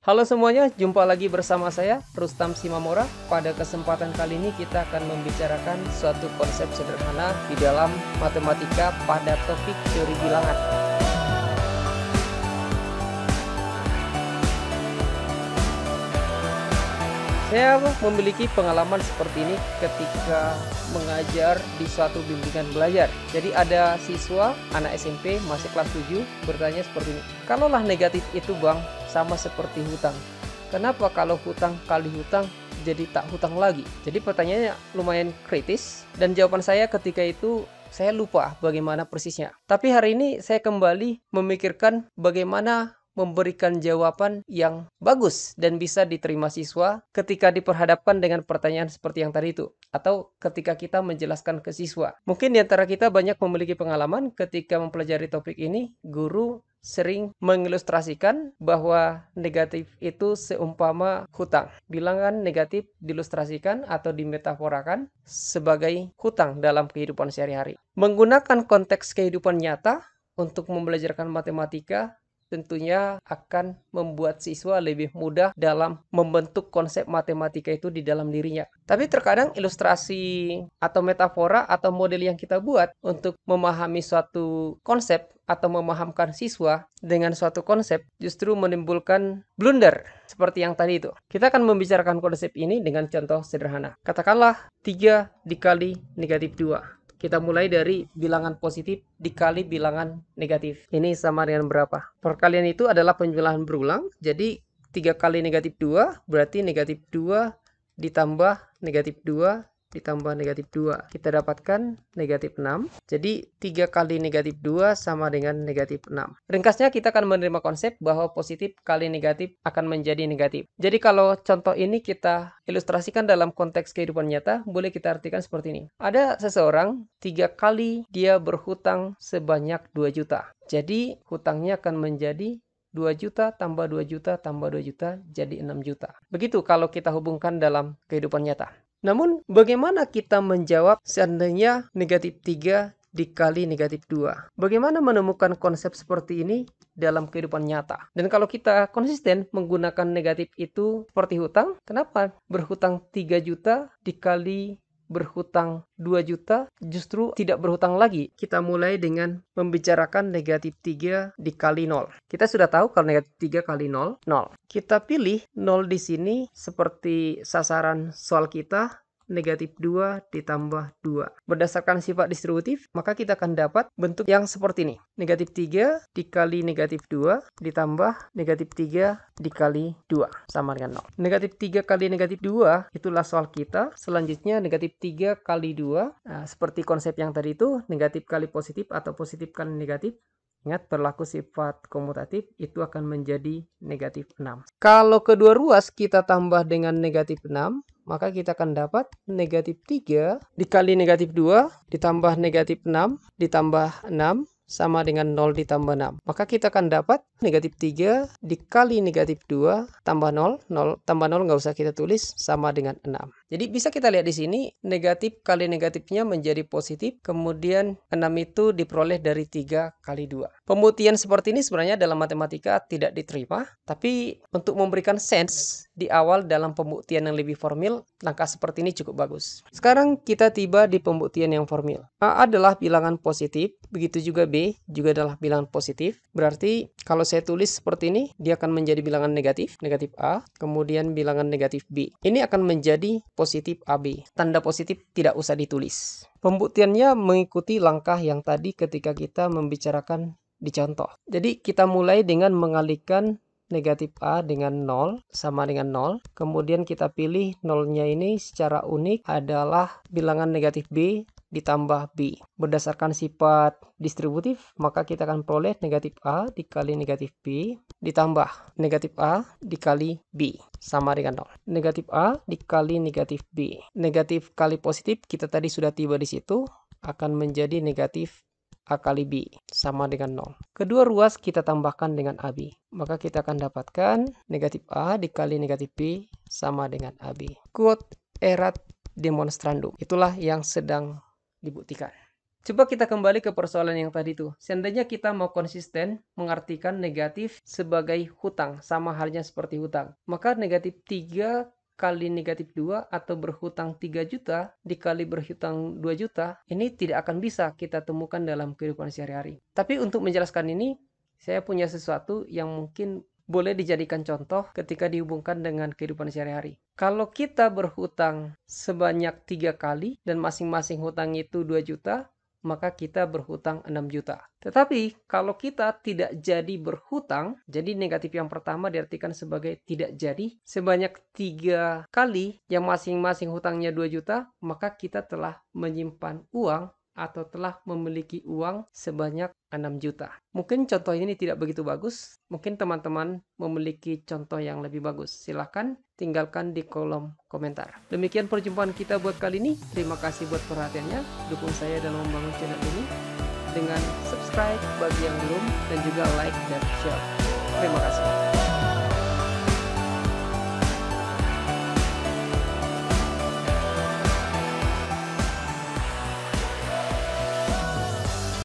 Halo semuanya, jumpa lagi bersama saya, Rustam Simamora. Pada kesempatan kali ini kita akan membicarakan suatu konsep sederhana di dalam matematika pada topik teori bilangan. Saya memiliki pengalaman seperti ini ketika mengajar di suatu bimbingan belajar. Jadi ada siswa, anak SMP, masih kelas 7, bertanya seperti ini. Kalaulah negatif itu Bang, sama seperti hutang. Kenapa kalau hutang kali hutang jadi tak hutang lagi? Jadi pertanyaannya lumayan kritis dan jawaban saya ketika itu saya lupa bagaimana persisnya. Tapi hari ini saya kembali memikirkan bagaimana memberikan jawaban yang bagus dan bisa diterima siswa ketika diperhadapkan dengan pertanyaan seperti yang tadi itu, atau ketika kita menjelaskan ke siswa. Mungkin di antara kita banyak memiliki pengalaman ketika mempelajari topik ini, guru sering mengilustrasikan bahwa negatif itu seumpama hutang. Bilangan negatif diilustrasikan atau dimetaforakan sebagai hutang dalam kehidupan sehari-hari. Menggunakan konteks kehidupan nyata untuk membelajarkan matematika tentunya akan membuat siswa lebih mudah dalam membentuk konsep matematika itu di dalam dirinya. Tapi terkadang ilustrasi atau metafora atau model yang kita buat untuk memahami suatu konsep atau memahamkan siswa dengan suatu konsep justru menimbulkan blunder seperti yang tadi itu. Kita akan membicarakan konsep ini dengan contoh sederhana. Katakanlah 3 dikali negatif 2. Kita mulai dari bilangan positif dikali bilangan negatif. Ini sama dengan berapa? Perkalian itu adalah penjumlahan berulang. Jadi 3 kali negatif 2 berarti negatif 2 ditambah negatif 2 ditambah negatif 2. Kita dapatkan negatif 6. Jadi 3 kali negatif 2 sama dengan negatif 6. Ringkasnya kita akan menerima konsep bahwa positif kali negatif akan menjadi negatif. Jadi kalau contoh ini kita ilustrasikan dalam konteks kehidupan nyata, boleh kita artikan seperti ini. Ada seseorang 3 kali dia berhutang sebanyak 2 juta. Jadi hutangnya akan menjadi 2 juta tambah 2 juta tambah 2 juta jadi 6 juta. Begitu kalau kita hubungkan dalam kehidupan nyata. Namun, bagaimana kita menjawab seandainya negatif 3 dikali negatif 2? Bagaimana menemukan konsep seperti ini dalam kehidupan nyata? Dan kalau kita konsisten menggunakan negatif itu seperti hutang, kenapa berhutang 3 juta dikali berhutang 2 juta justru tidak berhutang lagi? Kita mulai dengan membicarakan negatif 3 dikali 0. Kita sudah tahu kalau negatif 3 kali 0, 0. Kita pilih 0 di sini seperti sasaran soal kita, negatif 2 ditambah 2. Berdasarkan sifat distributif, maka kita akan dapat bentuk yang seperti ini. Negatif 3 dikali negatif 2 ditambah negatif 3 dikali 2 sama dengan 0. Negatif 3 kali negatif 2 itulah soal kita. Selanjutnya negatif 3 kali 2. Nah, seperti konsep yang tadi itu, negatif kali positif atau positif kali negatif. Ingat, berlaku sifat komutatif itu akan menjadi negatif 6. Kalau kedua ruas kita tambah dengan negatif 6, maka kita akan dapat negatif 3 dikali negatif 2 ditambah negatif 6 ditambah 6 sama dengan 0 ditambah 6. Maka kita akan dapat negatif 3 dikali negatif 2 tambah 0. 0 tambah 0 nggak usah kita tulis, sama dengan 6. Jadi bisa kita lihat di sini, negatif kali negatifnya menjadi positif, kemudian 6 itu diperoleh dari 3 kali 2. Pembuktian seperti ini sebenarnya dalam matematika tidak diterima, tapi untuk memberikan sense di awal dalam pembuktian yang lebih formal, langkah seperti ini cukup bagus. Sekarang kita tiba di pembuktian yang formal. A adalah bilangan positif, begitu juga B juga adalah bilangan positif. Berarti kalau saya tulis seperti ini, dia akan menjadi bilangan negatif, negatif A, kemudian bilangan negatif B. Ini akan menjadi positif AB. Tanda positif tidak usah ditulis. Pembuktiannya mengikuti langkah yang tadi ketika kita membicarakan di contoh. Jadi kita mulai dengan mengalihkan negatif A dengan 0 sama dengan 0. Kemudian kita pilih 0-nya ini secara unik adalah bilangan negatif B ditambah B. Berdasarkan sifat distributif, maka kita akan peroleh negatif A dikali negatif B ditambah negatif A dikali B sama dengan 0. Negatif A dikali negatif B. Negatif kali positif, kita tadi sudah tiba di situ, akan menjadi negatif A kali B sama dengan 0. Kedua ruas kita tambahkan dengan AB. Maka kita akan dapatkan negatif A dikali negatif B sama dengan AB. Quod erat demonstrandum. Itulah yang sedang dibuktikan. Coba kita kembali ke persoalan yang tadi tuh. Seandainya kita mau konsisten mengartikan negatif sebagai hutang, sama halnya seperti hutang. Maka negatif 3 kali negatif 2 atau berhutang 3 juta dikali berhutang 2 juta, ini tidak akan bisa kita temukan dalam kehidupan sehari-hari. Tapi untuk menjelaskan ini, saya punya sesuatu yang mungkin boleh dijadikan contoh ketika dihubungkan dengan kehidupan sehari-hari. Kalau kita berhutang sebanyak 3 kali dan masing-masing hutang itu 2 juta, maka kita berhutang 6 juta. Tetapi kalau kita tidak jadi berhutang, jadi negatif yang pertama diartikan sebagai tidak jadi, sebanyak 3 kali yang masing-masing hutangnya 2 juta, maka kita telah menyimpan uang atau telah memiliki uang sebanyak 6 juta. Mungkin contoh ini tidak begitu bagus, mungkin teman-teman memiliki contoh yang lebih bagus. Silahkan tinggalkan di kolom komentar. Demikian perjumpaan kita buat kali ini. Terima kasih buat perhatiannya. Dukung saya dalam membangun channel ini dengan subscribe bagi yang belum dan juga like dan share. Terima kasih.